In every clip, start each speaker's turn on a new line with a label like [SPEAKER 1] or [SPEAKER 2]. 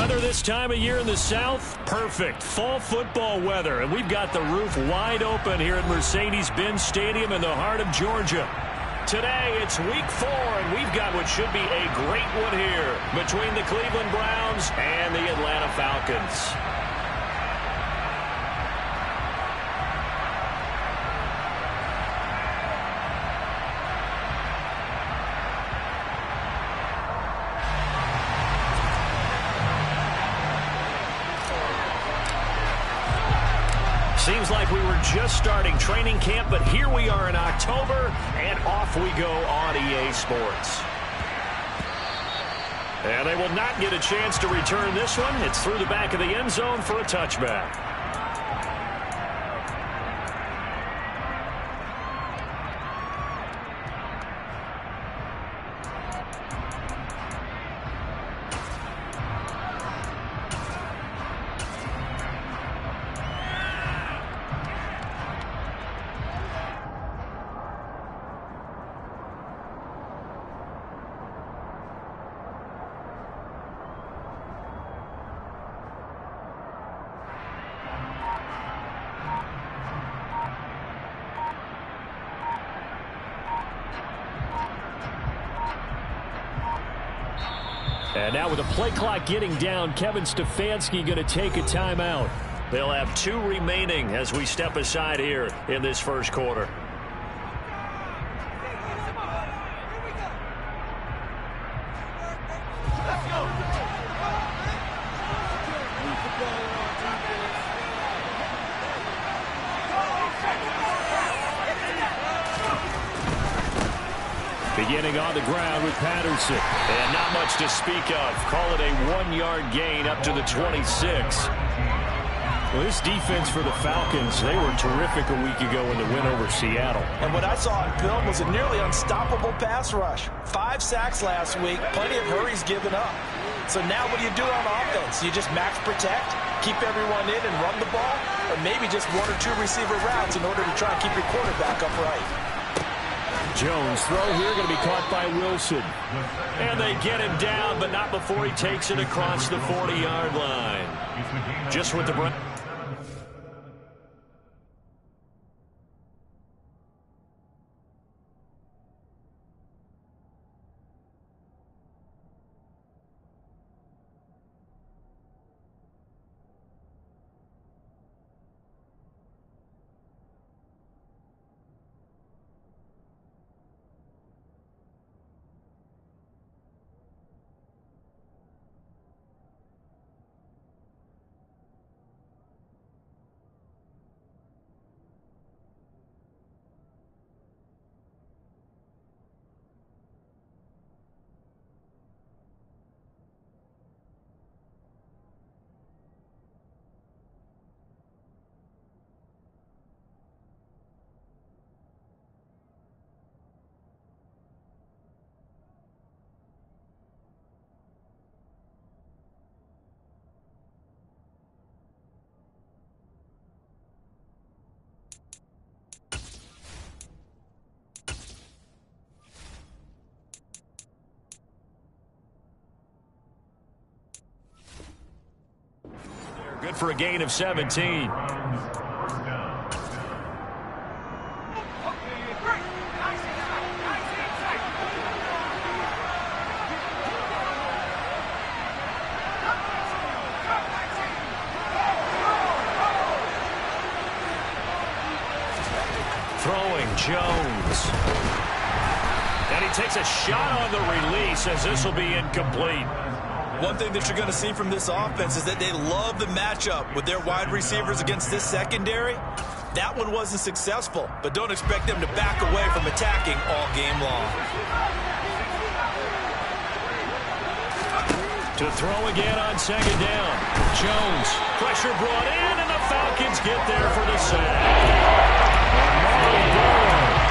[SPEAKER 1] Weather this time of year in the South, perfect. Fall football weather, and we've got the roof wide open here at Mercedes-Benz Stadium in the heart of Georgia. Today, it's week 4, and we've got what should be a great one here between the Cleveland Browns and the Atlanta Falcons. Seems like we were just starting training camp, but here we are in October, and off we go on EA Sports. And they will not get a chance to return this one. It's through the back of the end zone for a touchback. And now with the play clock getting down, Kevin Stefanski going to take a timeout. They'll have 2 remaining as we step aside here in this first quarter. Beginning on the ground with Patterson. And not much to speak of. Call it a 1-yard gain up to the 26. Well, this defense for the Falcons, they were terrific a week ago in the win over Seattle.
[SPEAKER 2] And what I saw on film was a nearly unstoppable pass rush. 5 sacks last week, plenty of hurries given up. So now what do you do on offense? You just max protect, keep everyone in and run the ball, or maybe just 1 or 2 receiver routes in order to try and keep your quarterback upright.
[SPEAKER 1] Jones throw here going to be caught by Wilson. And they get him down, but not before he takes it across the 40-yard line. Just with the break. Good for a gain of 17. Throwing Jones. And he takes a shot on the release as this will be incomplete.
[SPEAKER 2] One thing that you're going to see from this offense is that they love the matchup with their wide receivers against this secondary. That one wasn't successful, but don't expect them to back away from attacking all game long.
[SPEAKER 1] To throw again on second down. Jones, pressure brought in, and the Falcons get there for the sack.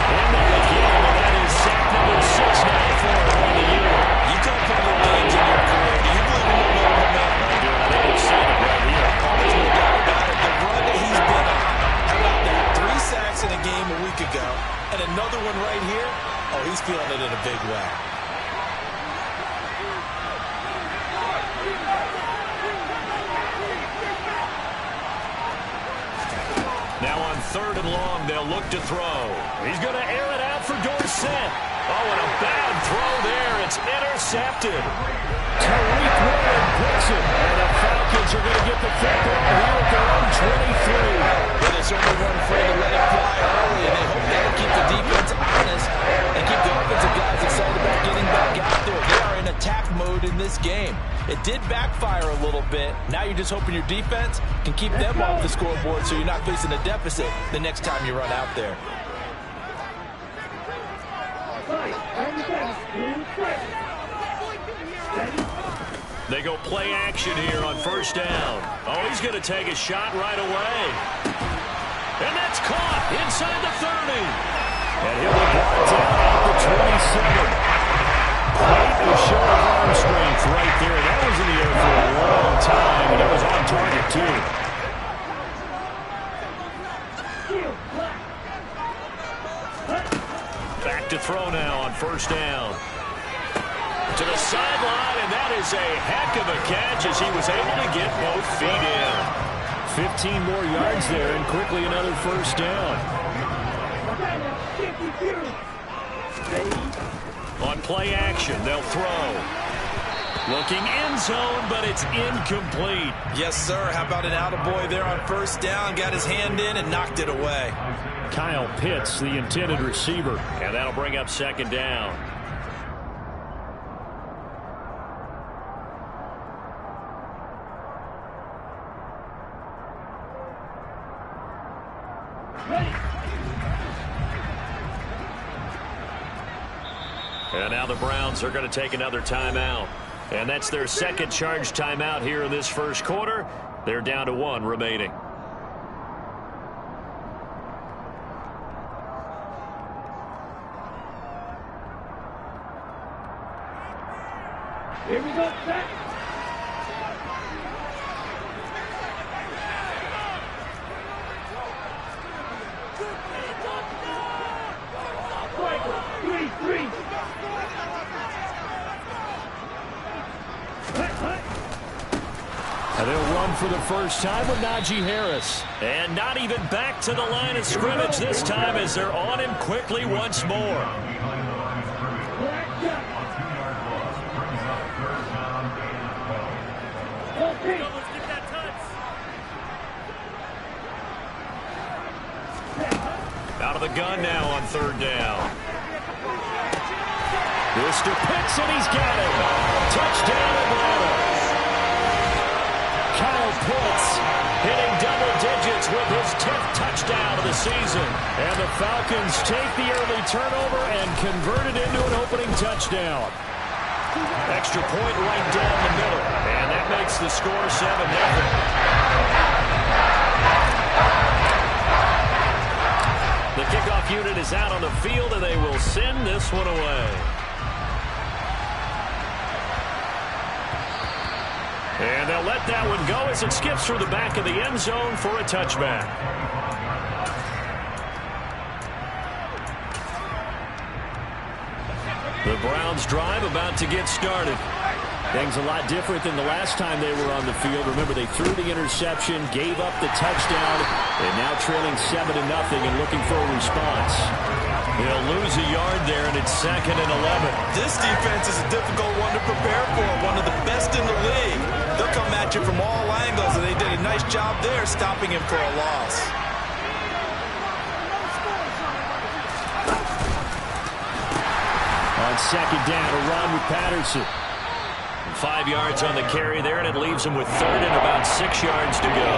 [SPEAKER 1] And there again, and that is sack number 6 now for him on the year.
[SPEAKER 2] You come from the games in your career. Do you believe in the momentum?
[SPEAKER 1] I think we've seen it right here.
[SPEAKER 2] There's no doubt about it. The run that he's been on. How about that? 3 sacks in a game a week ago, and another one right here. Oh, he's feeling it in a big way.
[SPEAKER 1] 3rd and long. They'll look to throw. He's going to air it out for Dorsett. Oh, and a bad throw there. It's intercepted. Tariq Woolen picks it. And the Falcons are going to get the football here at their own 23.
[SPEAKER 2] But they certainly weren't afraid to let it fly early, and they hope that'll keep the defense honest and keep the offensive guys excited about getting back out there. They are in attack mode in this game. It did backfire a little bit. Now you're just hoping your defense can keep them off the scoreboard so you're not facing a deficit the next time you run out there.
[SPEAKER 1] They go play action here on 1st down. Oh, he's going to take a shot right away. And that's caught inside the 30. And he'll be brought down at the 27. Quite a show of arm strength right there. That was in the air for a long time, and it was on target, too. Back to throw now on 1st down. To the sideline, and that is a heck of a catch as he was able to get both feet in. 15 more yards there, and quickly another 1st down. On play action, they'll throw. Looking end zone, but it's incomplete.
[SPEAKER 2] Yes, sir. How about an attaboy there on 1st down? Got his hand in and knocked it away.
[SPEAKER 1] Kyle Pitts, the intended receiver, and that'll bring up 2nd down. And now the Browns are going to take another timeout. And that's their 2nd charge timeout here in this 1st quarter. They're down to 1 remaining.
[SPEAKER 3] Here we go, set.
[SPEAKER 1] And they'll run for the 1st time with Najee Harris. And not even back to the line of scrimmage this time as they're on him quickly once more. Out of the gun now on 3rd down. This to Pitts, and he's got it. Touchdown, Atlanta. Kyle Pitts hitting double digits with his 10th touchdown of the season. And the Falcons take the early turnover and convert it into an opening touchdown. Extra point right down the middle. And that makes the score 7-0. The kickoff unit is out on the field, and they will send this one away. And they'll let that one go as it skips through the back of the end zone for a touchback. The Browns drive about to get started. Things a lot different than the last time they were on the field. Remember, they threw the interception, gave up the touchdown, and now trailing 7-0 and looking for a response. They'll lose a yard there, and it's 2nd and 11.
[SPEAKER 2] This defense is a difficult one to prepare for, one of the best in the league. They'll come at you from all angles, and they did a nice job there stopping him for a loss.
[SPEAKER 1] On 2nd down, a run with Patterson. 5 yards on the carry there, and it leaves him with 3rd and about 6 yards to go.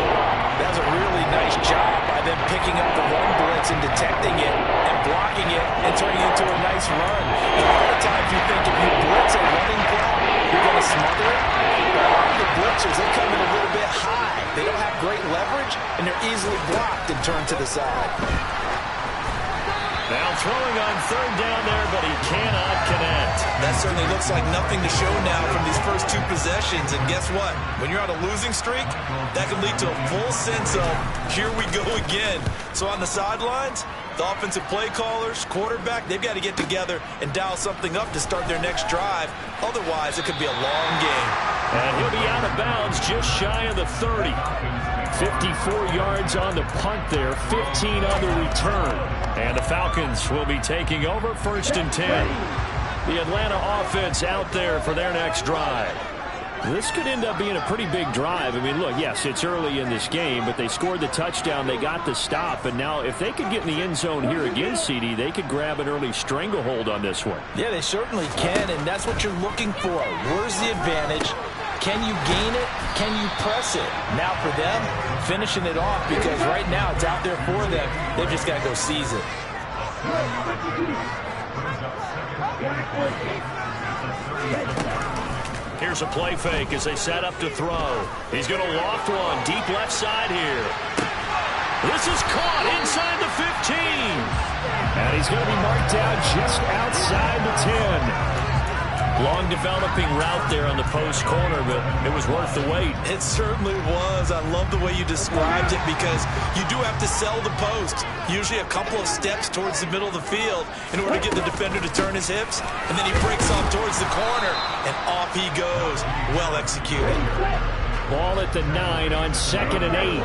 [SPEAKER 2] That was a really nice job by them picking up the run blitz and detecting it and blocking it and turning it into a nice run. A lot of times you think if you blitz a running play, you're going to smother it. But a lot of the blitzers, they come in a little bit high. They don't have great leverage, and they're easily blocked and turned to the side.
[SPEAKER 1] Now throwing on 3rd down there, but he cannot connect.
[SPEAKER 2] That certainly looks like nothing to show now from these first 2 possessions. And guess what? When you're on a losing streak, that can lead to a full sense of, here we go again. So on the sidelines, the offensive play callers, quarterback, they've got to get together and dial something up to start their next drive. Otherwise, it could be a long game.
[SPEAKER 1] And he'll be out of bounds just shy of the 30. 54 yards on the punt there, 15 on the return. And the Falcons will be taking over 1st and 10. The Atlanta offense out there for their next drive. This could end up being a pretty big drive. I mean, look, yes, it's early in this game, but they scored the touchdown. They got the stop. And now if they could get in the end zone here again, CD, they could grab an early stranglehold on this one.
[SPEAKER 2] Yeah, they certainly can, and that's what you're looking for. Where's the advantage? Can you gain it? Can you press it? Now for them, finishing it off, because right now it's out there for them. They've just got to go seize it.
[SPEAKER 1] Here's a play fake as they set up to throw. He's going to loft one deep left side here. This is caught inside the 15. And he's going to be marked down just outside the 10. Long developing route there on the post corner, but it was worth the wait.
[SPEAKER 2] It certainly was. I love the way you described it, because you do have to sell the post. Usually a couple of steps towards the middle of the field in order to get the defender to turn his hips, and then he breaks off towards the corner, and off he goes. Well executed.
[SPEAKER 1] Ball at the 9 on 2nd and 8.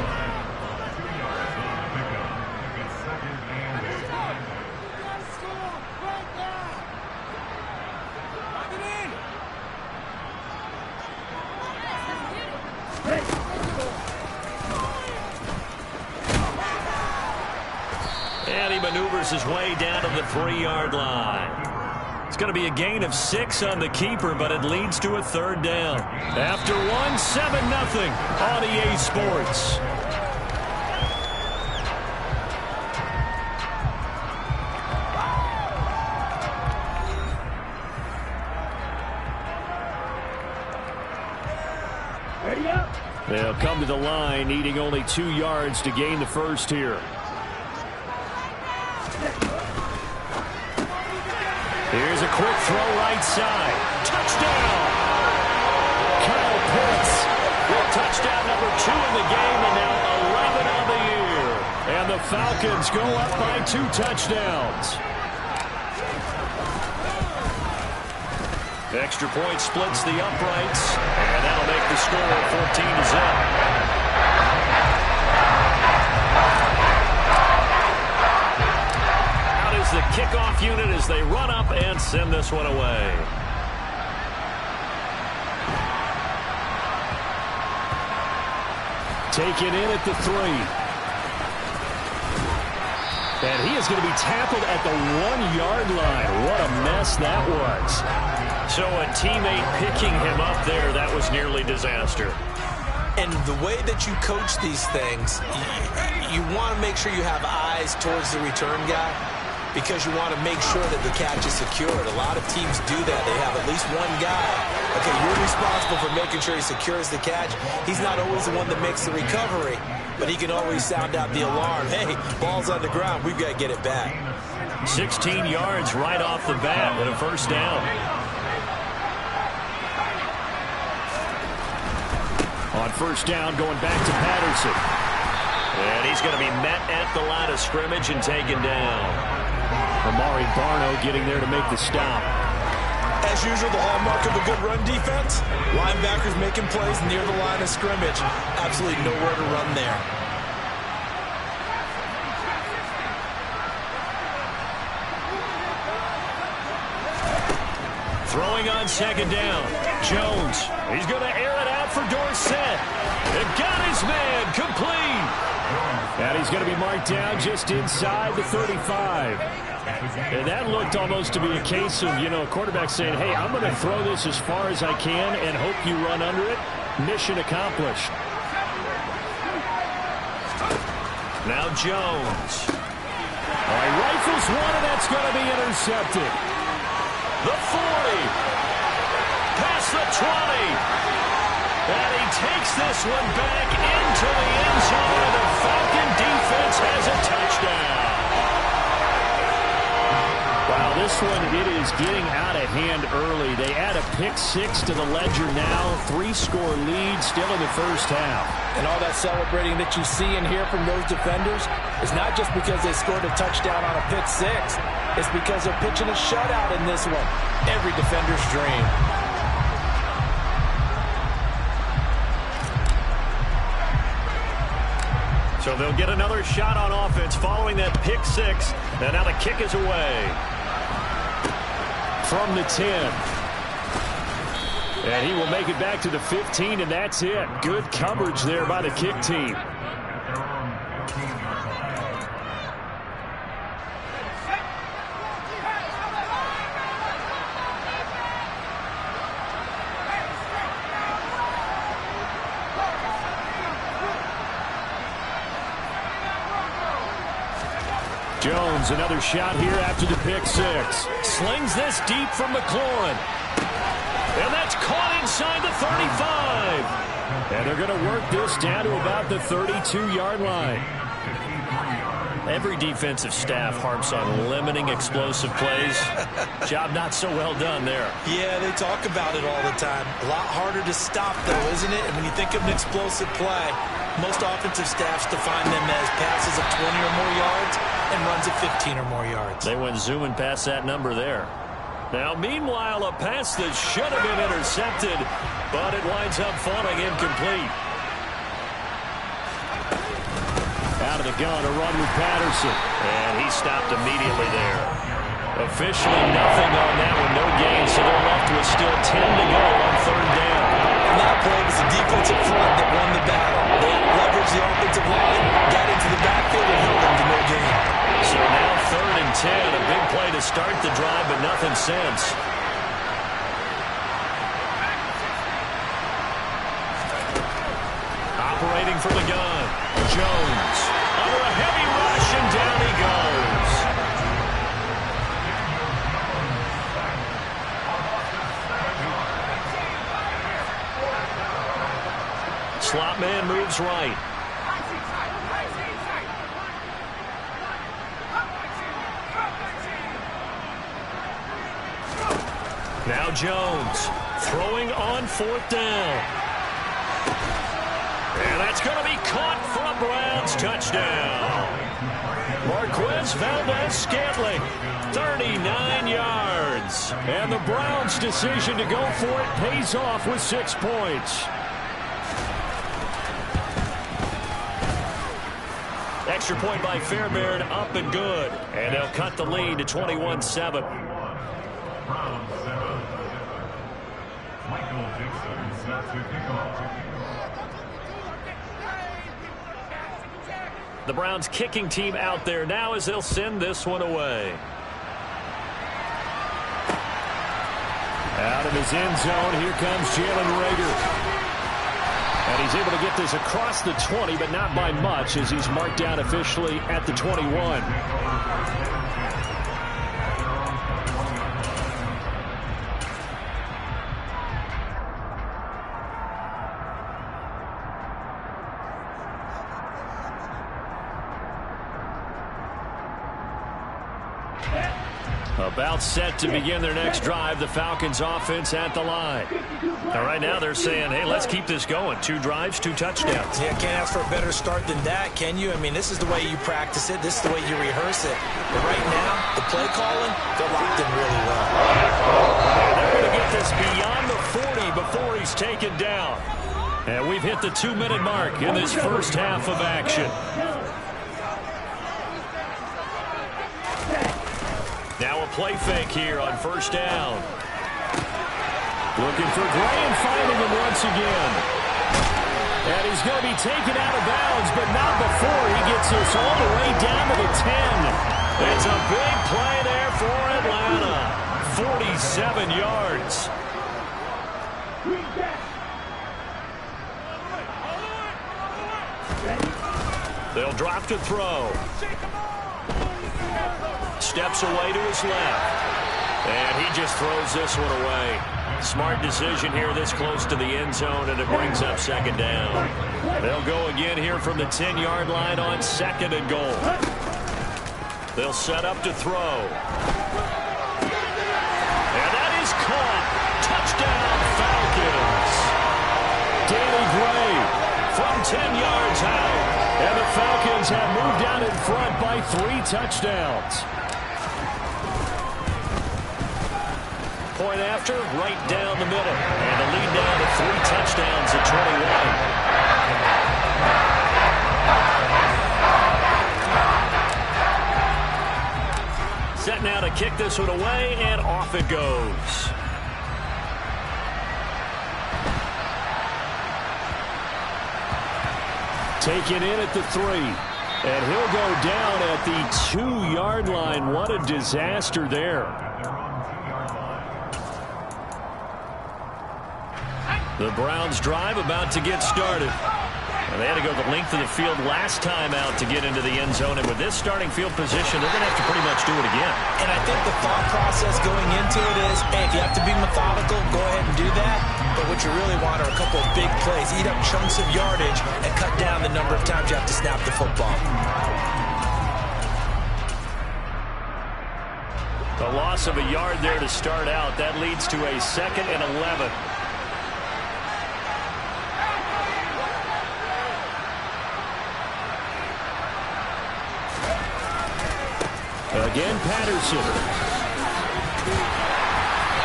[SPEAKER 1] And he maneuvers his way down to the 3-yard line. It's going to be a gain of 6 on the keeper, but it leads to a 3rd down. After 1, 7-0 on EA Sports. They'll come to the line, needing only 2 yards to gain the first here. Here's a quick throw right side. Touchdown! Kyle Pitts with touchdown number 2 in the game, and now 11 on the year. And the Falcons go up by 2 touchdowns. Extra point splits the uprights, and that'll make the score 14-0. The kickoff unit as they run up and send this one away. Taken in at the 3. And he is going to be tackled at the 1-yard line. What a mess that was. So a teammate picking him up there, that was nearly disaster.
[SPEAKER 2] And the way that you coach these things, you want to make sure you have eyes towards the return guy, because you want to make sure that the catch is secured. A lot of teams do that. They have at least one guy. Okay, you're responsible for making sure he secures the catch. He's not always the one that makes the recovery, but he can always sound out the alarm. Hey, ball's on the ground. We've got to get it back.
[SPEAKER 1] 16 yards right off the bat and a 1st down. On 1st down, going back to Patterson. And he's going to be met at the line of scrimmage and taken down. Amari Barno getting there to make the stop.
[SPEAKER 2] As usual, the hallmark of a good run defense, linebackers making plays near the line of scrimmage. Absolutely nowhere to run there.
[SPEAKER 1] Throwing on 2nd down. Jones. He's going to air it out for Dorsett. And got his man complete. And he's going to be marked down just inside the 35. And that looked almost to be a case of, a quarterback saying, hey, I'm going to throw this as far as I can and hope you run under it. Mission accomplished. Now Jones. He rifles one, and that's going to be intercepted. The 40. Past the 20. And he takes this one back into the end zone, and the Falcon defense has a touchdown. Wow, this one, it is getting out of hand early. They add a pick 6 to the ledger now. 3-score lead still in the first half.
[SPEAKER 2] And all that celebrating that you see and hear from those defenders is not just because they scored a touchdown on a pick 6. It's because they're pitching a shutout in this one. Every defender's dream.
[SPEAKER 1] So they'll get another shot on offense following that pick six. And now the kick is away. From the 10. And he will make it back to the 15, and that's it. Good coverage there by the kick team. Jones, another shot here after the pick six. Slings this deep from McLaurin. And that's caught inside the 35. And they're going to work this down to about the 32-yard line. Every defensive staff harps on limiting explosive plays. Job not so well done there.
[SPEAKER 2] Yeah, they talk about it all the time. A lot harder to stop, though, isn't it? And when you think of an explosive play, most offensive staffs define them as passes of 20 or more yards and runs of 15 or more yards.
[SPEAKER 1] They went zooming past that number there. Now, meanwhile, a pass that should have been intercepted, but it winds up falling incomplete. Out of the gun, a run with Patterson. And he stopped immediately there. Officially nothing on that one, no gain, so they're left with still 10 to go on third down.
[SPEAKER 2] And that play was the defensive front that won the battle. They leveraged the offensive line, got into the backfield, and held them to no gain.
[SPEAKER 1] So now third and 10, a big play to start the drive, but nothing since. Operating for the gun, Jones. Under a heavy rush, and down he goes. Slot man moves right. Now Jones throwing on fourth down. And that's going to be caught for a Browns touchdown. Marquez Valdez-Scantling, 39 yards. And the Browns' decision to go for it pays off with 6 points. Extra point by Fairbairn, up and good. And they'll cut the lead to 21-7. The Browns kicking team out there now as they'll send this one away. Out of his end zone, here comes Jalen Reagor. And he's able to get this across the 20, but not by much as he's marked down officially at the 21. About set to begin their next drive. The Falcons offense at the line. Now, right now they're saying, hey, let's keep this going. 2 drives, 2 touchdowns.
[SPEAKER 2] Yeah, can't ask for a better start than that, can you? I mean, this is the way you practice it. This is the way you rehearse it. But right now, the play calling, they're locked in really well.
[SPEAKER 1] And they're going to get this beyond the 40 before he's taken down. And we've hit the 2-minute mark in this first half of action. Now a play fake here on first down. Looking for Gray and finding him once again. And he's going to be taken out of bounds, but not before he gets this all the way down to the 10. It's a big play there for Atlanta. 47 yards. They'll drop to throw. Steps away to his left. And he just throws this one away. Smart decision here this close to the end zone, and it brings up second down. They'll go again here from the 10-yard line on second and goal. They'll set up to throw. And that is caught. Touchdown, Falcons. Danny Gray from 10 yards out. And the Falcons have moved out in front by 3 touchdowns. Point after, right down the middle. And the lead down to 3 touchdowns at 21. Set now to kick this one away, and off it goes. Taken in at the 3. And he'll go down at the 2-yard line. What a disaster there. The Browns drive about to get started. And they had to go the length of the field last time out to get into the end zone. And with this starting field position, they're going to have to pretty much do it again.
[SPEAKER 2] And I think the thought process going into it is, hey, if you have to be methodical, go ahead and do that. But what you really want are a couple of big plays. Eat up chunks of yardage and cut down the number of times you have to snap the football.
[SPEAKER 1] The loss of a yard there to start out. That leads to a 2nd and 11. Again, Patterson.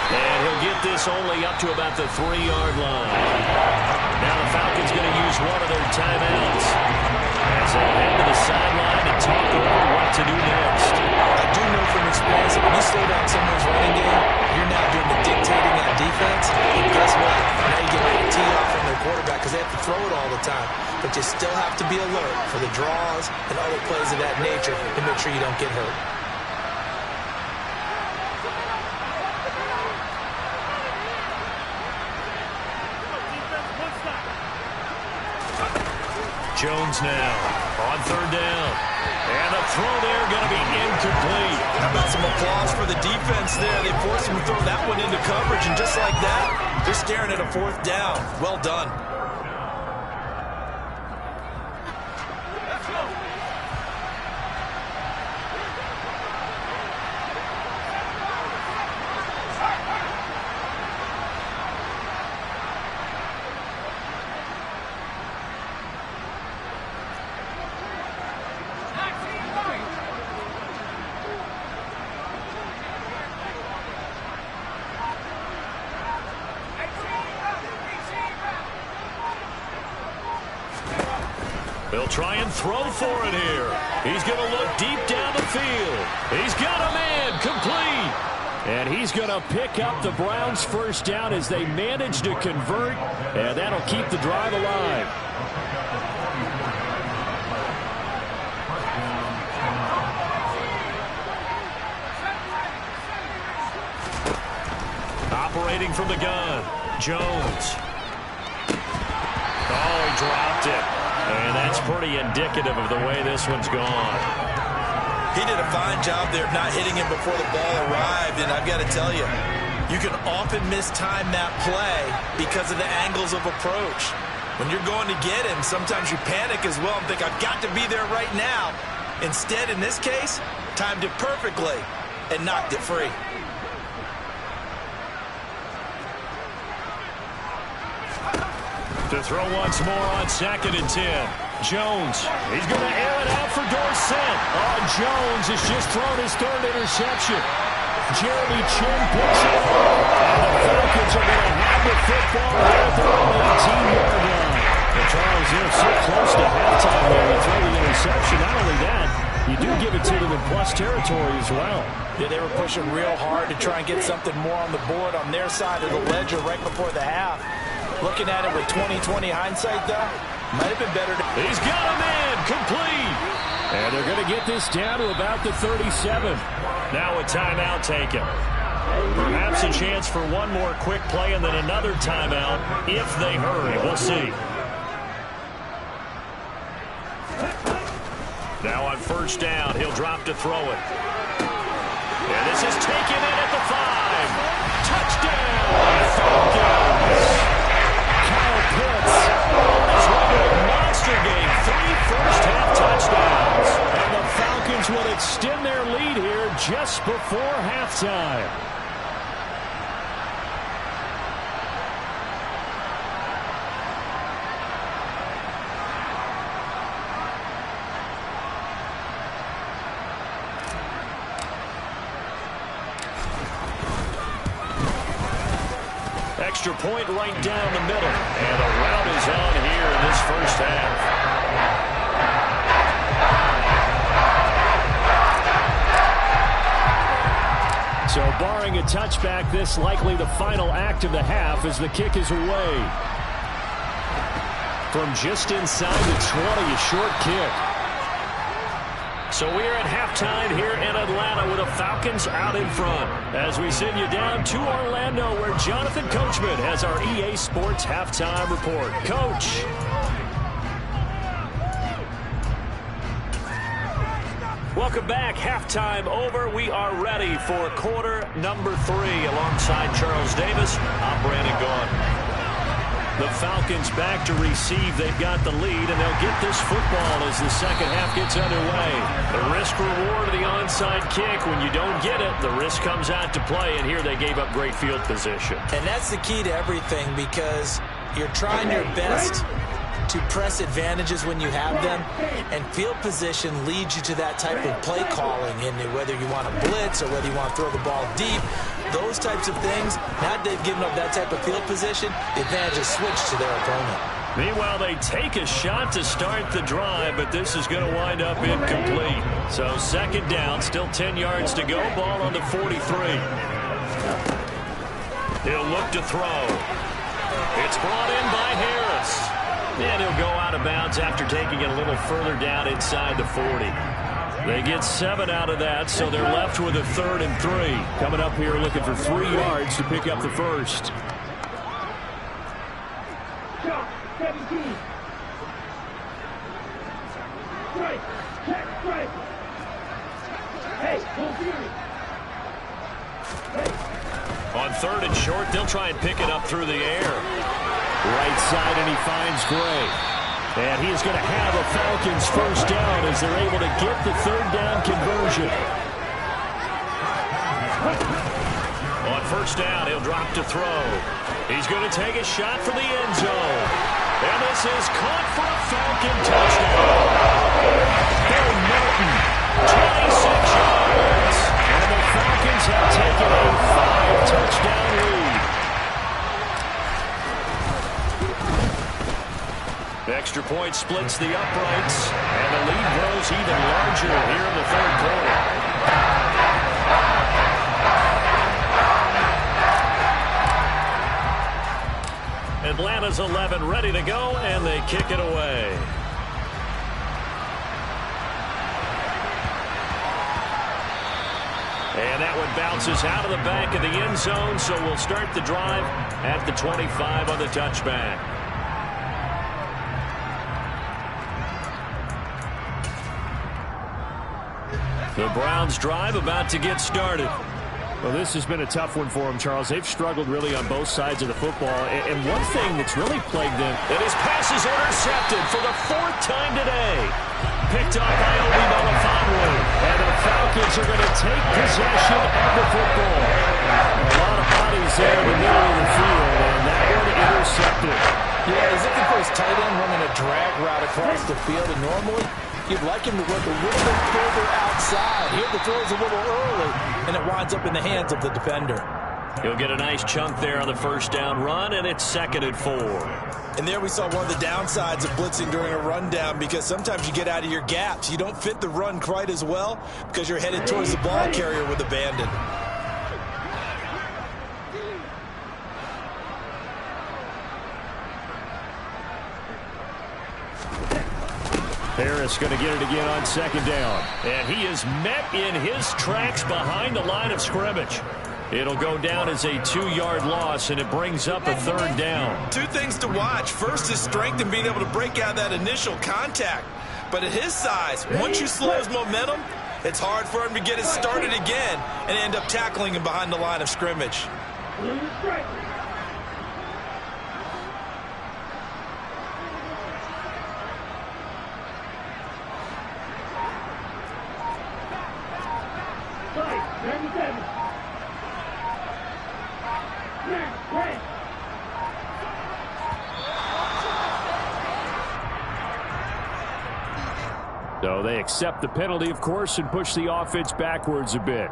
[SPEAKER 1] And he'll get this only up to about the 3-yard line. Now the Falcons going to use one of their timeouts as they head to the sideline and talk over what to do next.
[SPEAKER 2] I do know from experience that when you slow down someone's running game, you're now doing the dictating on defense. And guess what? Now you get ready to tee off on their quarterback because they have to throw it all the time. But you still have to be alert for the draws and other plays of that nature to make sure you don't get hurt.
[SPEAKER 1] Jones now on 3rd down. And the throw there going to be incomplete.
[SPEAKER 2] How about some applause for the defense there? They forced him to throw that one into coverage, and just like that, they're staring at a 4th down. Well done.
[SPEAKER 1] They'll try and throw for it here. He's going to look deep down the field. He's got a man complete. And he's going to pick up the Browns' 1st down as they manage to convert. And that'll keep the drive alive. Operating from the gun, Jones. Oh, he dropped it. And that's pretty indicative of the way this one's gone.
[SPEAKER 2] He did a fine job there of not hitting him before the ball arrived. And I've got to tell you, you can often mistime that play because of the angles of approach. When you're going to get him, sometimes you panic as well and think, I've got to be there right now. Instead, in this case, timed it perfectly and knocked it free.
[SPEAKER 1] To throw once more on 2nd and 10. Jones, he's going to air it out for Dorsett. Oh, Jones has just thrown his 3rd interception. Jeremy Chin picks it up. And the Falcons are going to have the football here at their own 18-yard line. And Charles, they're so close to halftime there to throw the interception. Not only that, you do give it to them in plus territory as well.
[SPEAKER 2] Yeah, they were pushing real hard to try and get something more on the board on their side of the ledger right before the half. Looking at it with 20/20 hindsight, though, might have been better.
[SPEAKER 1] He's got a man complete. And they're going to get this down to about the 37. Now a timeout taken. Perhaps a chance for one more quick play and then another timeout if they hurry. We'll see. Now on 1st down, he'll drop to throw it. And this is taken in at the 5. Touchdown, Falcons. Kyle Pitts has run a monster game. 3 first-half touchdowns. And the Falcons will extend their lead here just before halftime. Extra point right down the middle. And a rout is on here in this 1st half. So barring a touchback, this likely the final act of the half as the kick is away. From just inside the 20, a short kick. So we're at halftime here in Atlanta with the Falcons out in front. As we send you down to Orlando where Jonathan Coachman has our EA Sports halftime report. Coach. Welcome back. Halftime over. We are ready for quarter number 3. Alongside Charles Davis, I'm Brandon Gaughan. The Falcons back to receive. They've got the lead, and they'll get this football as the second half gets underway. The risk-reward of the onside kick. When you don't get it, the risk comes out to play, and here they gave up great field position.
[SPEAKER 2] And that's the key to everything because you're trying your best to press advantages when you have them, and field position leads you to that type of play calling, and whether you want to blitz or whether you want to throw the ball deep, those types of things. Now that they've given up that type of field position, the advantage is switched to their opponent.
[SPEAKER 1] Meanwhile, they take a shot to start the drive, but this is going to wind up incomplete. So second down, still 10 yards to go, ball on the 43. He'll look to throw. It's brought in by Harris. And he'll go out of bounds after taking it a little further down inside the 40. They get 7 out of that, so they're left with a 3rd and 3. Coming up here looking for 3 yards to pick up the first. On 3rd and short, they'll try and pick it up through the air. Right side, and he finds Gray. And he is going to have a Falcons first down as they're able to get the 3rd down conversion. On first down, he'll drop to throw. He's going to take a shot for the end zone. And this is caught for a Falcon touchdown. Bill Melton, 26 yards. And the Falcons have taken a 5-touchdown lead. Extra point splits the uprights, and the lead grows even larger here in the 3rd quarter. Atlanta's 11 ready to go, and they kick it away. And that one bounces out of the back of the end zone, so we'll start the drive at the 25 on the touchback. The Browns drive about to get started. Well, this has been a tough one for them, Charles. They've struggled really on both sides of the football. And one thing that's really plagued them, and his pass is intercepted for the 4th time today. Picked up by Obi Melifonwu. And the Falcons are going to take possession of the football. A lot of bodies there in the middle of the field, and that one intercepted.
[SPEAKER 2] Yeah, he's looking for his tight end running a drag route across the field, and normally you'd like him to work a little bit further outside. Here the throw's a little early, and it winds up in the hands of the defender.
[SPEAKER 1] He'll get a nice chunk there on the first down run, and it's 2nd and 4.
[SPEAKER 2] And there we saw one of the downsides of blitzing during a rundown, because sometimes you get out of your gaps. You don't fit the run quite as well because you're headed towards the ball carrier with abandon.
[SPEAKER 1] Harris going to get it again on 2nd down. And he is met in his tracks behind the line of scrimmage. It'll go down as a 2-yard loss, and it brings up a 3rd down.
[SPEAKER 2] 2 things to watch. First, his strength in being able to break out that initial contact. But at his size, once you slow his momentum, it's hard for him to get it started again and end up tackling him behind the line of scrimmage.
[SPEAKER 1] So they accept the penalty, of course, and push the offense backwards a bit.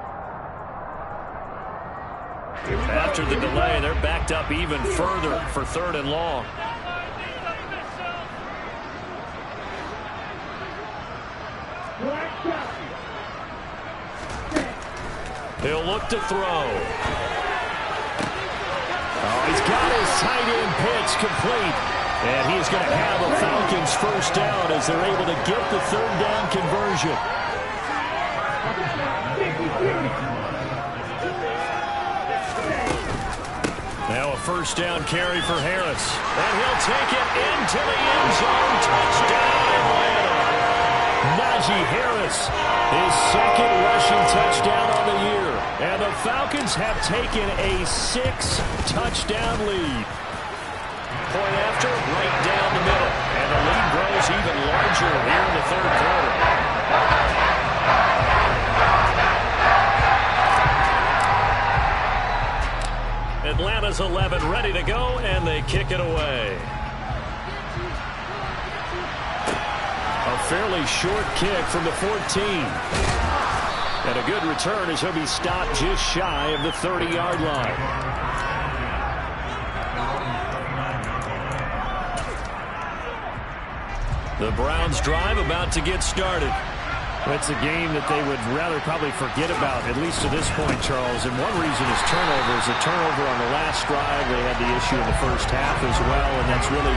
[SPEAKER 1] After the delay, they're backed up even further for 3rd and long. He'll look to throw. Oh, he's got his tight end pitch complete. And he's going to have a Falcons first down as they're able to get the third down conversion. Now a first down carry for Harris. And he'll take it into the end zone. Touchdown Atlanta. Najee Harris, his second rushing touchdown on the year. And the Falcons have taken a 6-touchdown lead. Point after, right down the middle. And the lead grows even larger here in the third quarter. Atlanta's 11 ready to go, and they kick it away. A fairly short kick from the 14. And a good return as he'll be stopped just shy of the 30-yard line. The Browns' drive about to get started. It's a game that they would rather probably forget about, at least to this point, Charles. And one reason is turnovers. A turnover on the last drive. They had the issue in the first half as well, and that's really,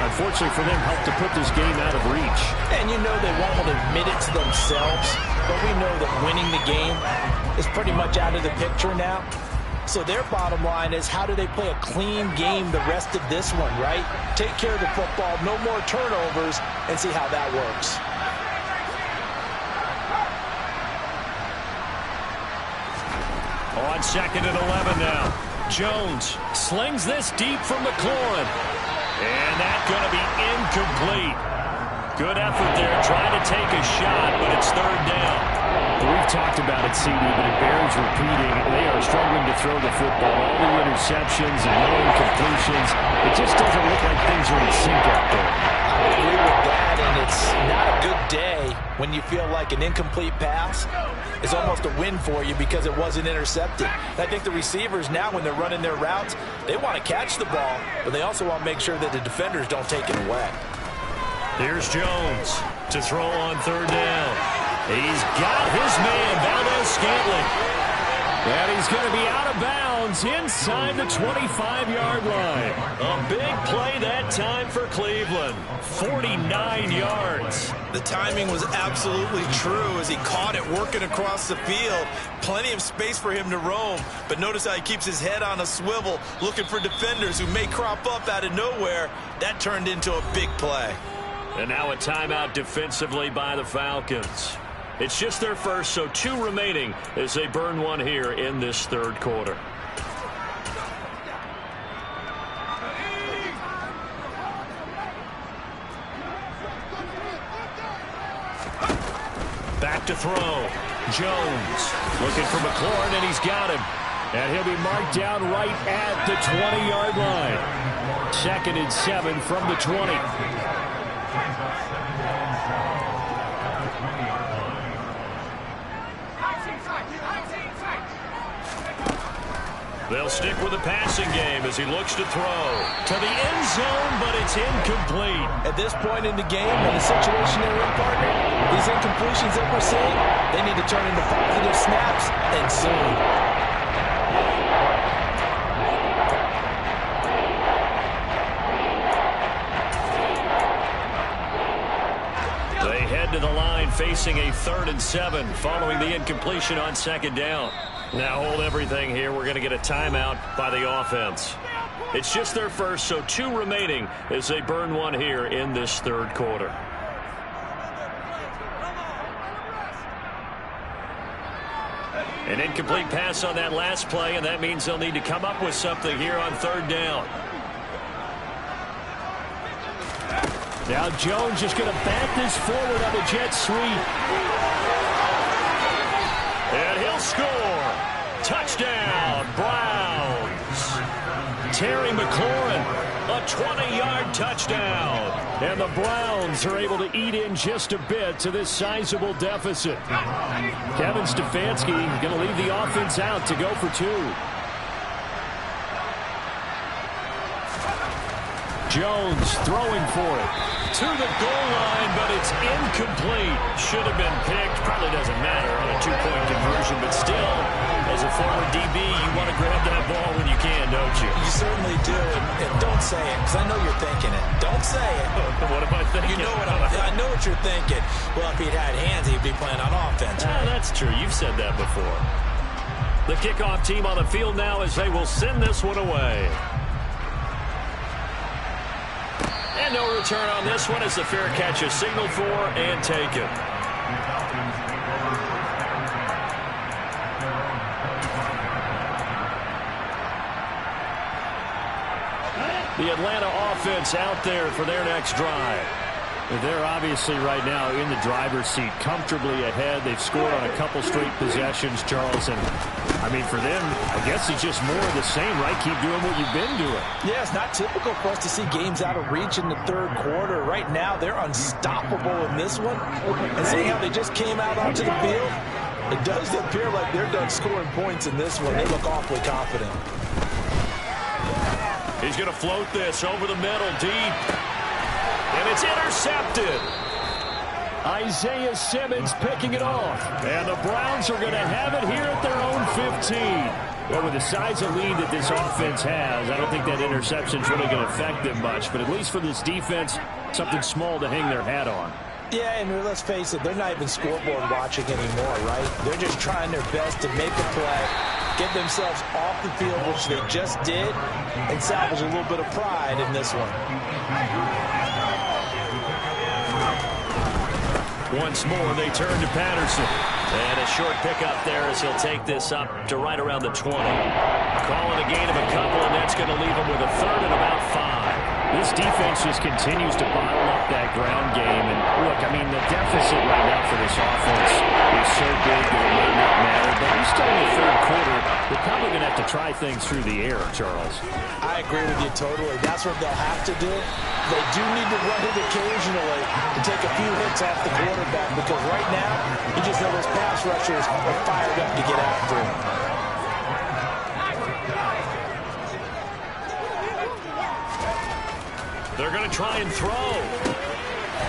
[SPEAKER 1] unfortunately for them, helped to put this game out of reach.
[SPEAKER 2] And you know they won't admit it to themselves, but we know that winning the game is pretty much out of the picture now. So their bottom line is, how do they play a clean game the rest of this one, right? Take care of the football, no more turnovers, and see how that works.
[SPEAKER 1] On second and 11 now. Jones slings this deep from McLaurin. And that's going to be incomplete. Good effort there, trying to take a shot, but it's third down. We've talked about it, CD, but it bears repeating. They are struggling to throw the football. All the interceptions and no incompletions. It just doesn't look like things are in sync out there.
[SPEAKER 2] I agree with that, and it's not a good day when you feel like an incomplete pass is almost a win for you because it wasn't intercepted. I think the receivers now, when they're running their routes, they want to catch the ball, but they also want to make sure that the defenders don't take it away.
[SPEAKER 1] Here's Jones to throw on third down. He's got his man, Valdez-Scantling. And he's going to be out of bounds inside the 25-yard line. A big play that time for Cleveland. 49 yards.
[SPEAKER 3] The timing was absolutely true as he caught it working across the field. Plenty of space for him to roam. But notice how he keeps his head on a swivel, looking for defenders who may crop up out of nowhere. That turned into a big play.
[SPEAKER 1] And now a timeout defensively by the Falcons. It's just their first, so 2 remaining as they burn one here in this third quarter. Back to throw. Jones looking for McLaurin, and he's got him. And he'll be marked down right at the 20-yard line. Second and 7 from the 20. They'll stick with the passing game as he looks to throw to the end zone, but it's incomplete.
[SPEAKER 2] At this point in the game, in the situation they're in, partner, these incompletions that we're seeing, they need to turn into positive snaps and soon.
[SPEAKER 1] They head to the line facing a 3rd and 7 following the incompletion on second down. Now hold everything here. We're going to get a timeout by the offense. It's just their first, so 2 remaining as they burn one here in this third quarter. An incomplete pass on that last play, and that means they'll need to come up with something here on third down. Now Jones just going to bat this forward on the jet sweep. And he'll score. Touchdown, Browns. Terry McLaurin, a 20-yard touchdown. And the Browns are able to eat in just a bit to this sizable deficit. Kevin Stefanski going to leave the offense out to go for 2. Jones throwing for it. To the goal line, but it's incomplete. Should have been picked. Probably doesn't matter on a 2-point conversion, but still, former DB, you want to grab that ball when you can, don't you?
[SPEAKER 2] You certainly do, and don't say it, because I know you're thinking it. Don't say it.
[SPEAKER 1] What am I thinking?
[SPEAKER 2] You know what I know what you're thinking. Well, if he'd had hands, he'd be playing on offense.
[SPEAKER 1] Right? That's true. You've said that before. The kickoff team on the field now as they will send this one away. And no return on this one as the fair catch is signaled for and taken. The Atlanta offense out there for their next drive.
[SPEAKER 4] They're obviously right now in the driver's seat, comfortably ahead. They've scored on a couple straight possessions, Charles. And, I mean, for them, I guess it's just more of the same, right? Keep doing what you've been doing.
[SPEAKER 2] Yeah, it's not typical for us to see games out of reach in the third quarter. Right now, they're unstoppable in this one. And seeing how they just came out onto the field, it does appear like they're done scoring points in this one. They look awfully confident.
[SPEAKER 1] He's going to float this over the middle, deep. And it's intercepted. Isaiah Simmons picking it off. And the Browns are going to have it here at their own 15.
[SPEAKER 4] Well, with the size of lead that this offense has, I don't think that interception is really going to affect them much. But at least for this defense, something small to hang their hat on.
[SPEAKER 2] Yeah, and let's face it, they're not even scoreboard watching anymore, right? They're just trying their best to make a play, get themselves off the field, which they just did, and salvage a little bit of pride in this one.
[SPEAKER 1] Once more, they turn to Patterson. And a short pickup there as he'll take this up to right around the 20. Calling a gain of a couple, and that's going to leave him with a third and about 5.
[SPEAKER 4] This defense just continues to bottle up that ground game. And, look, I mean, the deficit right now for this offense is so big that it may not matter. But we're still in the third quarter. They're probably going to have to try things through the air, Charles.
[SPEAKER 2] I agree with you totally. That's what they'll have to do. They do need to run it occasionally to take a few hits off the quarterback, because right now, you just know those pass rushers are fired up to get after him.
[SPEAKER 1] They're going to try and throw.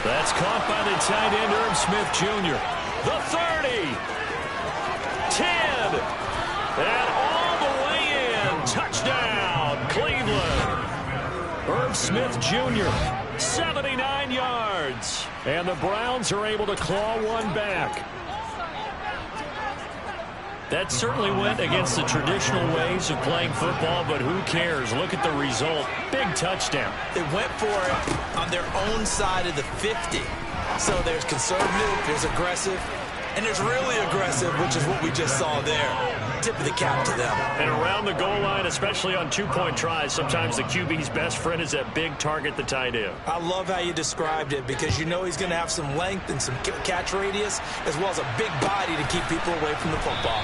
[SPEAKER 1] That's caught by the tight end, Irv Smith Jr. The 30. 10. And all the way in. Touchdown, Cleveland. Irv Smith Jr., 79 yards. And the Browns are able to claw one back. That certainly went against the traditional ways of playing football, but who cares? Look at the result. Big touchdown.
[SPEAKER 2] They went for it on their own side of the 50. So there's conservative, there's aggressive, and there's really aggressive, which is what we just saw there. Tip of the cap to them.
[SPEAKER 1] And around the goal line, especially on two-point tries, sometimes the QB's best friend is that big target, the tight end.
[SPEAKER 2] I love how you described it, because you know he's going to have some length and some catch radius, as well as a big body to keep people away from the football.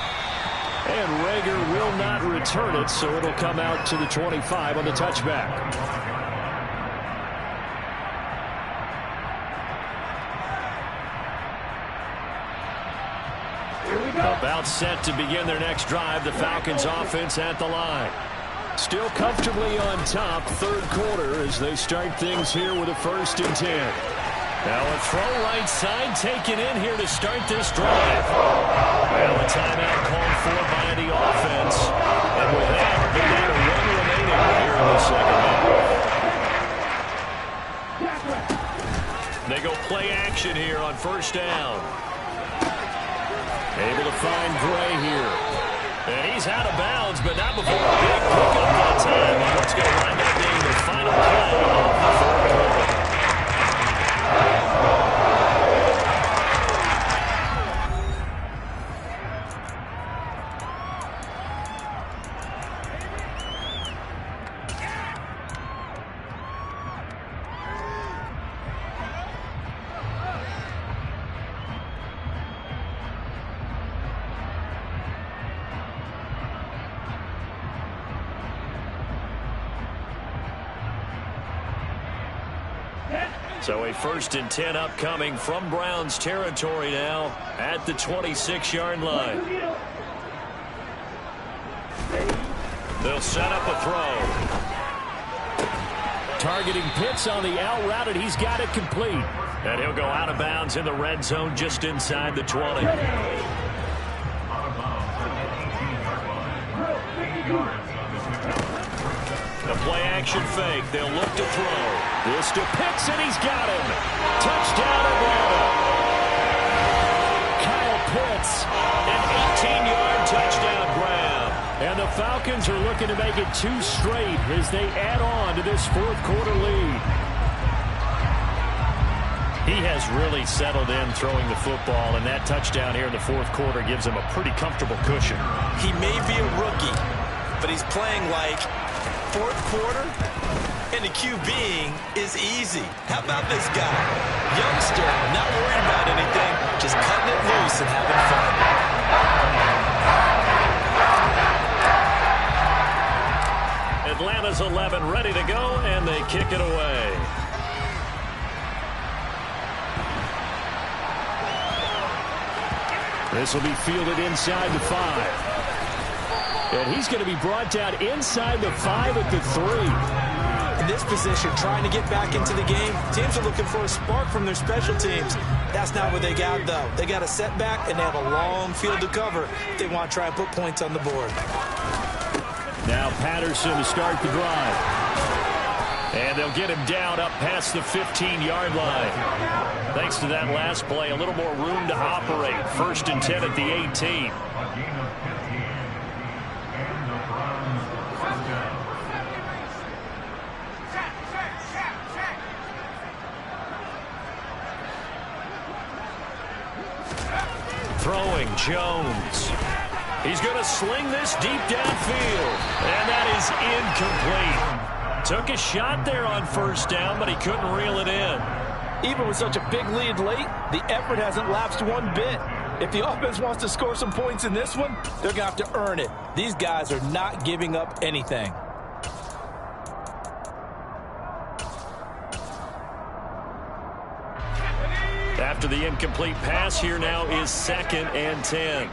[SPEAKER 1] And Rager will not return it, so it'll come out to the 25 on the touchback. About set to begin their next drive, the Falcons offense at the line. Still comfortably on top, third quarter, as they start things here with a 1st and 10. Now a throw right side taken in here to start this drive. Well, a timeout called for by the offense. And with that, they're down to 1 remaining here in the second half. They go play action here on 1st down. Able to find Gray here. And he's out of bounds, but not before a big pickup that time on what's going to wind up being the final play of the third quarter. So a 1st and 10 upcoming from Browns territory now at the 26-yard line. They'll set up a throw. Targeting Pitts on the out route, and he's got it complete. And he'll go out of bounds in the red zone just inside the 20. The play-action fake. They'll look to throw. This to Pitts, and he's got him. Touchdown, Atlanta. Kyle Pitts, an 18-yard touchdown grab. And the Falcons are looking to make it 2 straight as they add on to this fourth-quarter lead. He has really settled in throwing the football, and that touchdown here in the fourth quarter gives him a pretty comfortable cushion.
[SPEAKER 3] He may be a rookie, but he's playing like fourth quarter, and the QBing is easy. How about this guy? Youngster, not worried about anything, just cutting it loose and having fun.
[SPEAKER 1] Atlanta's 11 ready to go, and they kick it away. This will be fielded inside the 5. And he's going to be brought down inside the 5 at the 3.
[SPEAKER 2] In this position, trying to get back into the game, teams are looking for a spark from their special teams. That's not what they got, though. They got a setback, and they have a long field to cover if they want to try and put points on the board.
[SPEAKER 1] Now Patterson to start the drive. And they'll get him down up past the 15-yard line. Thanks to that last play, a little more room to operate. 1st and 10 at the 18. Throwing Jones. He's going to sling this deep downfield. And that is incomplete. Took a shot there on 1st down, but he couldn't reel it in.
[SPEAKER 2] Even with such a big lead late, the effort hasn't lapsed one bit. If the offense wants to score some points in this one, they're going to have to earn it. These guys are not giving up anything.
[SPEAKER 1] After the incomplete pass, here now is 2nd and 10.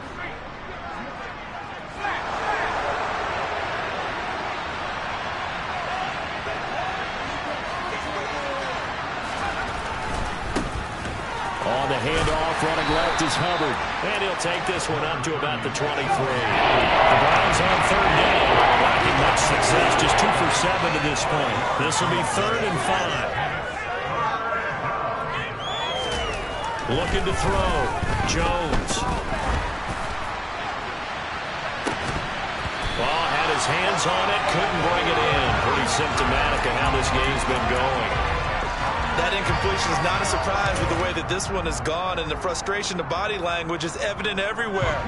[SPEAKER 1] On the handoff, running left is Hubbard. And he'll take this one up to about the 23. The Browns on 3rd down. Lacking much success, just 2 for 7 to this point. This will be 3rd and 5. Looking to throw. Jones. Ball had his hands on it, couldn't bring it in. Pretty symptomatic of how this game's been going.
[SPEAKER 3] That incompletion is not a surprise with the way that this one has gone, and the frustration, the body language is evident everywhere.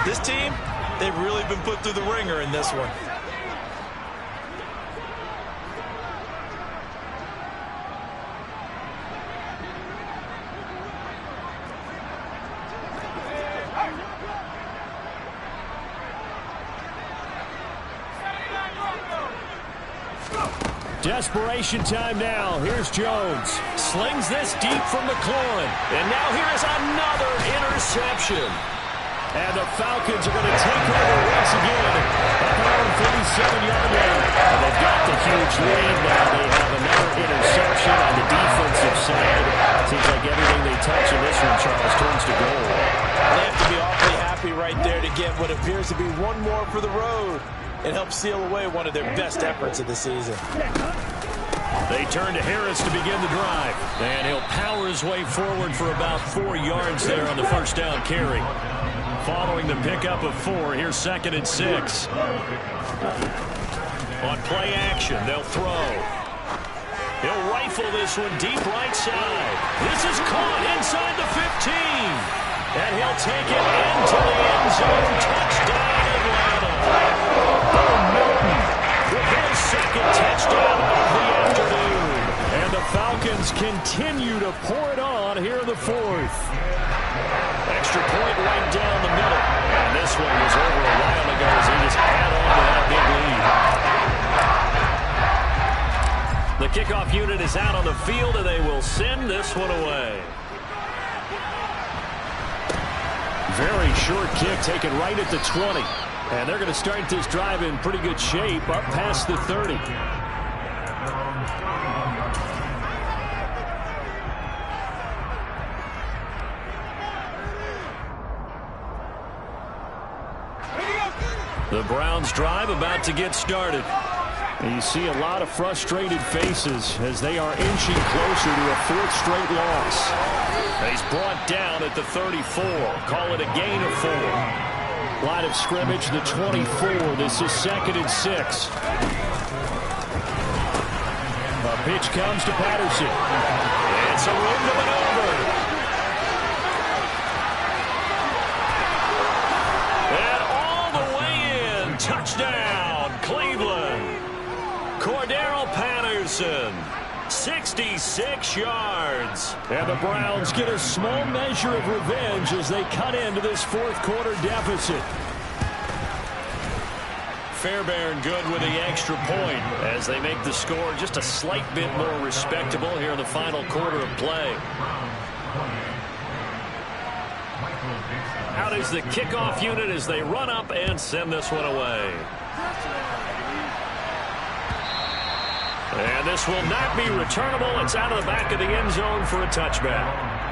[SPEAKER 3] This team, they've really been put through the ringer in this one.
[SPEAKER 1] Desperation time now. Here's Jones. Slings this deep from McLaurin. And now here is another interception. And the Falcons are going to take over once again at their own 47-yard line. And they've got the huge lead now. They have another interception on the defensive side. Seems like everything they touch in this one, Charles, turns to gold.
[SPEAKER 2] They have to be awfully happy right there to get what appears to be one more for the road and help seal away one of their best efforts of the season.
[SPEAKER 1] They turn to Harris to begin the drive. And he'll power his way forward for about 4 yards there on the 1st down carry. Following the pickup of 4, here's 2nd and 6. On play action, they'll throw. He'll rifle this one deep right side. This is caught inside the 15. And he'll take it into the end zone. Touchdown, Atlanta. Bo Melton with his 2nd touchdown of the afternoon. And the Falcons continue to pour it on here in the 4th. Extra point right down the middle. And this one was over a while ago as they just add on to that big lead. The kickoff unit is out on the field, and they will send this one away. Very short kick taken right at the 20. And they're going to start this drive in pretty good shape up past the 30. The Browns drive about to get started.
[SPEAKER 4] And you see a lot of frustrated faces as they are inching closer to a fourth straight loss.
[SPEAKER 1] He's brought down at the 34. Call it a gain of 4.
[SPEAKER 4] Line of scrimmage, the 24. This is 2nd and 6. A pitch comes to Patterson.
[SPEAKER 1] It's a room to maneuver. And all the way in. Touchdown, Cleveland. Cordero Patterson, 66 yards.
[SPEAKER 4] And the Browns get a small measure of revenge as they cut into this fourth quarter deficit.
[SPEAKER 1] Fairbairn good with the extra point as they make the score just a slight bit more respectable here in the final quarter of play. Out is the kickoff unit as they run up and send this one away. And this will not be returnable. It's out of the back of the end zone for a touchback.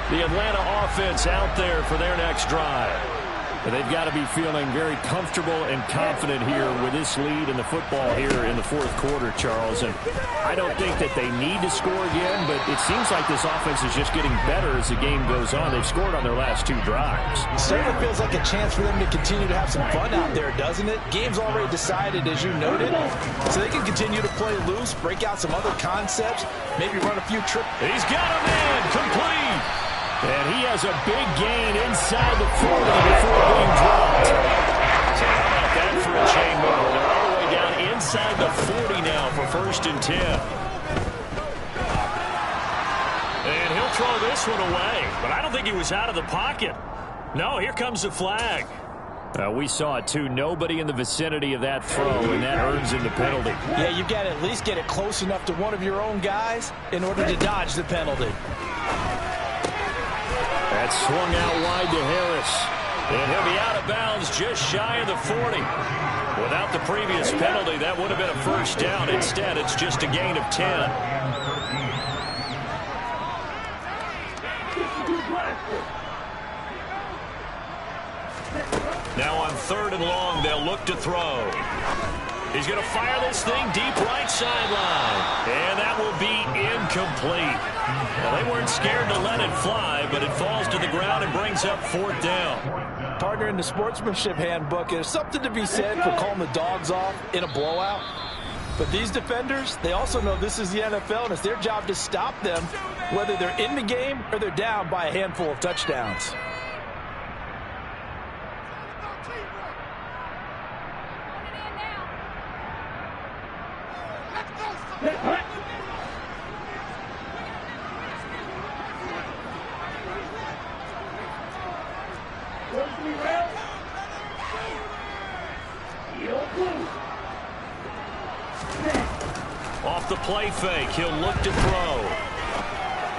[SPEAKER 1] The Atlanta offense out there for their next drive.
[SPEAKER 4] And they've got to be feeling very comfortable and confident here with this lead in the football here in the fourth quarter, Charles. And I don't think that they need to score again, but it seems like this offense is just getting better as the game goes on. They've scored on their last 2 drives.
[SPEAKER 2] It certainly feels like a chance for them to continue to have some fun out there, doesn't it? Game's already decided, as you noted, so they can continue to play loose, break out some other concepts, maybe run a few tricks.
[SPEAKER 1] He's got a man complete.
[SPEAKER 4] And he has a big gain inside the 40 before being dropped.
[SPEAKER 1] So how about that for a chain move? They're all the way down inside the 40 now for 1st and 10. And he'll throw this one away, but I don't think he was out of the pocket. No, here comes the flag.
[SPEAKER 4] We saw it too. Nobody in the vicinity of that throw, and that earns him the penalty.
[SPEAKER 2] Yeah, you've got to at least get it close enough to one of your own guys in order to dodge the penalty.
[SPEAKER 1] That swung out wide to Harris. And he'll be out of bounds just shy of the 40. Without the previous penalty, that would have been a 1st down. Instead, it's just a gain of 10. Now on 3rd and long, they'll look to throw. He's going to fire this thing deep right sideline. And that will be incomplete. Well, they weren't scared to let it fly, but it falls to the ground and brings up 4th down.
[SPEAKER 2] Partner, in the sportsmanship handbook, there's something to be said for calling the dogs off in a blowout. But these defenders, they also know this is the NFL, and it's their job to stop them, whether they're in the game or they're down by a handful of touchdowns.
[SPEAKER 1] Off the play fake, he'll look to throw.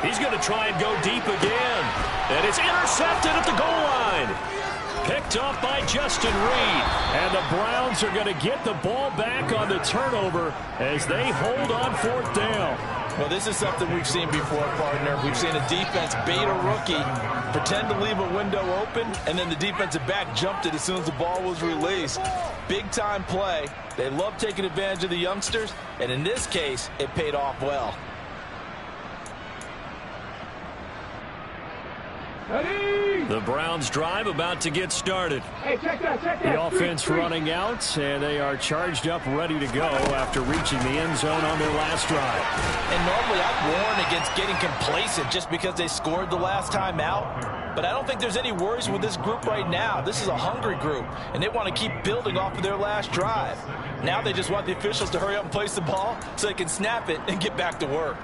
[SPEAKER 1] He's going to try and go deep again. And it's intercepted at the goal line. Picked up by Justin Reed.
[SPEAKER 4] And the Browns are going to get the ball back on the turnover as they hold on 4th down.
[SPEAKER 2] Well, this is something we've seen before, partner. We've seen a defense bait a rookie, pretend to leave a window open, and then the defensive back jumped it as soon as the ball was released. Big-time play. They love taking advantage of the youngsters, and in this case, it paid off well.
[SPEAKER 1] The Browns drive about to get started.
[SPEAKER 4] The offense running out, and they are charged up, ready to go after reaching the end zone on their last drive.
[SPEAKER 2] And normally I'd warn against getting complacent just because they scored the last time out. But I don't think there's any worries with this group right now. This is a hungry group, and they want to keep building off of their last drive. Now they just want the officials to hurry up and place the ball so they can snap it and get back to work.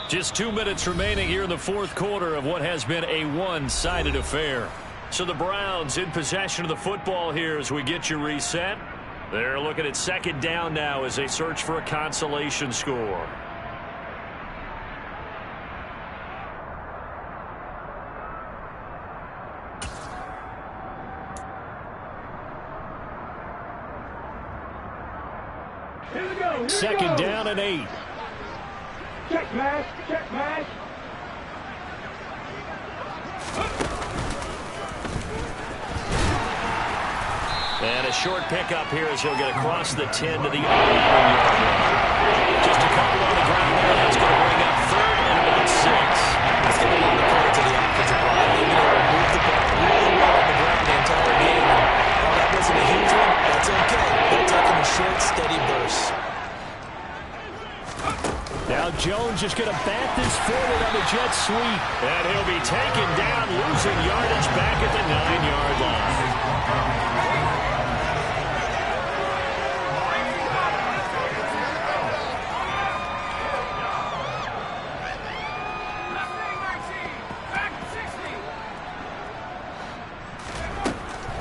[SPEAKER 1] Just 2 minutes remaining here in the fourth quarter of what has been a one-sided affair. So the Browns in possession of the football here as we get you reset. They're looking at second down now as they search for a consolation score. Second down and 8.
[SPEAKER 5] Check match, check match.
[SPEAKER 1] And a short pickup here as he'll get across the 10 to the 11-yard line. Just a couple on the ground there. That's going to bring up third and about 6.
[SPEAKER 2] Let's give a lot of credit to the offensive line. They've been able to move the ball really well on the ground the entire game. And while that wasn't a huge one, that's okay. They're taking a short, steady burst.
[SPEAKER 1] Now Jones just going to bat this forward on the jet sweep. And he'll be taken down, losing yardage back at the 9-yard line.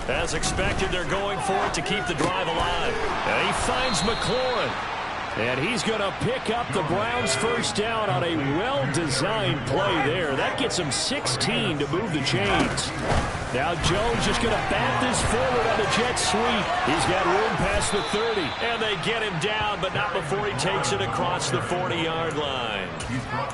[SPEAKER 1] As expected, they're going for it to keep the drive alive. And he finds McLaurin. And he's going to pick up the Browns' first down on a well-designed play there. That gets him 16 to move the chains. Now Jones just going to bat this forward on the jet sweep. He's got room past the 30. And they get him down, but not before he takes it across the 40-yard line.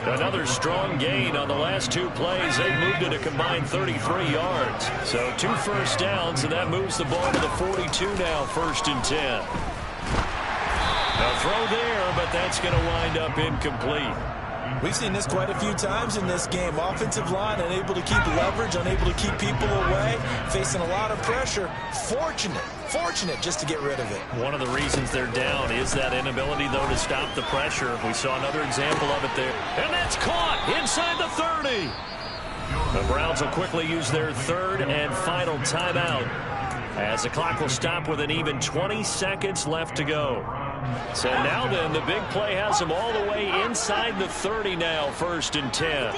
[SPEAKER 1] Another strong gain on the last 2 plays. They've moved it a combined 33 yards. So 2 first downs, and that moves the ball to the 42 now, 1st and 10. A throw there, but that's going to wind up incomplete.
[SPEAKER 2] We've seen this quite a few times in this game. Offensive line unable to keep leverage, unable to keep people away, facing a lot of pressure. Fortunate just to get rid of it.
[SPEAKER 1] One of the reasons they're down is that inability, though, to stop the pressure. We saw another example of it there. And that's caught inside the 30. The Browns will quickly use their 3rd and final timeout as the clock will stop with an even 20 seconds left to go. So now then, the big play has them all the way inside the 30 now, 1st and 10.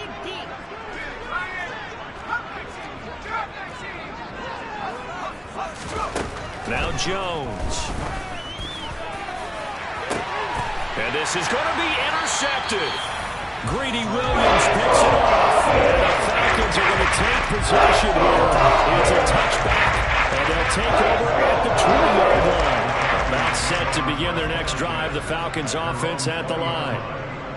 [SPEAKER 1] Now Jones. And this is going to be intercepted. Greedy Williams picks it off. And the Falcons are going to take possession here. It's a touchback, and they'll take over at the 20-yard line. About set to begin their next drive. The Falcons offense at the line.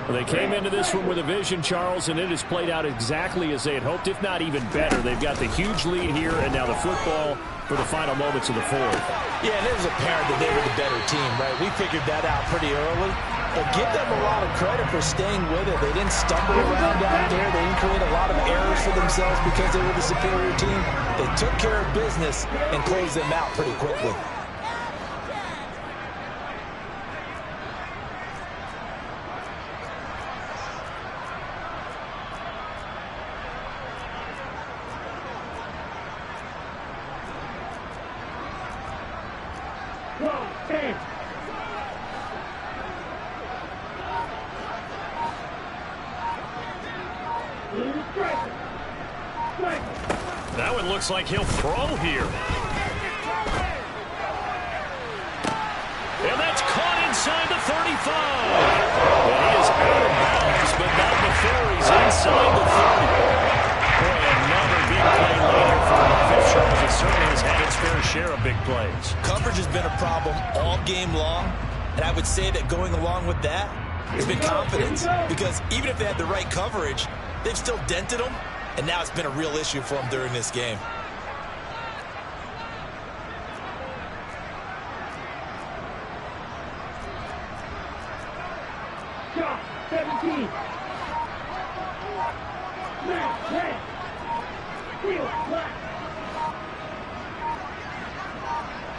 [SPEAKER 1] Well, they came into this one with a vision, Charles, and it has played out exactly as they had hoped, if not even better. They've got the huge lead here, and now the football for the final moments of the 4th.
[SPEAKER 2] Yeah, and it was apparent that they were the better team, right? We figured that out pretty early. But give them a lot of credit for staying with it. They didn't stumble around out there. They didn't create a lot of errors for themselves because they were the superior team. They took care of business and closed them out pretty quickly.
[SPEAKER 1] That one looks like he'll throw here. And that's caught inside the 35. And he is out of bounds, but not before he's inside the 30. Boy, another big play later for the offense. Charles, it certainly has had its fair share of big plays.
[SPEAKER 2] Coverage has been a problem all game long, and I would say that going along with that has been confidence, because even if they had the right coverage, they've still dented them, and now it's been a real issue for them during this game.
[SPEAKER 5] Shot 17. Snap 10. Field black.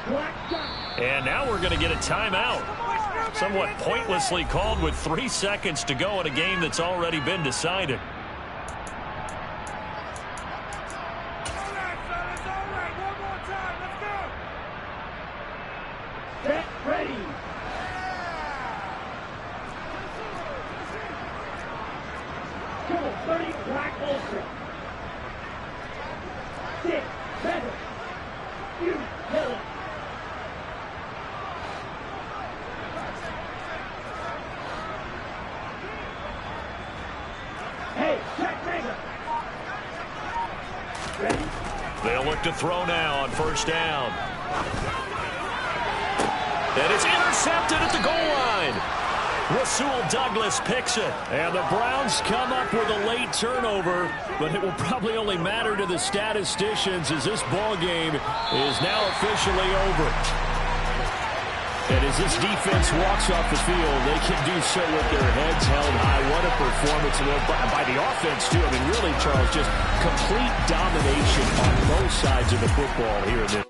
[SPEAKER 5] Black shot.
[SPEAKER 1] And now we're going to get a timeout. Somewhat pointlessly called with 3 seconds to go in a game that's already been decided.
[SPEAKER 5] Get ready. Triple 30 black ultra. 6, 7. You kill it. Ready?
[SPEAKER 1] They'll look to throw now on first down. And it's intercepted at the goal line. Rasul Douglas picks it. And the Browns come up with a late turnover, but it will probably only matter to the statisticians as this ball game is now officially over. And as this defense walks off the field, they can do so with their heads held high. What a performance by the offense, too. I mean, really, Charles, just complete domination on both sides of the football here in this.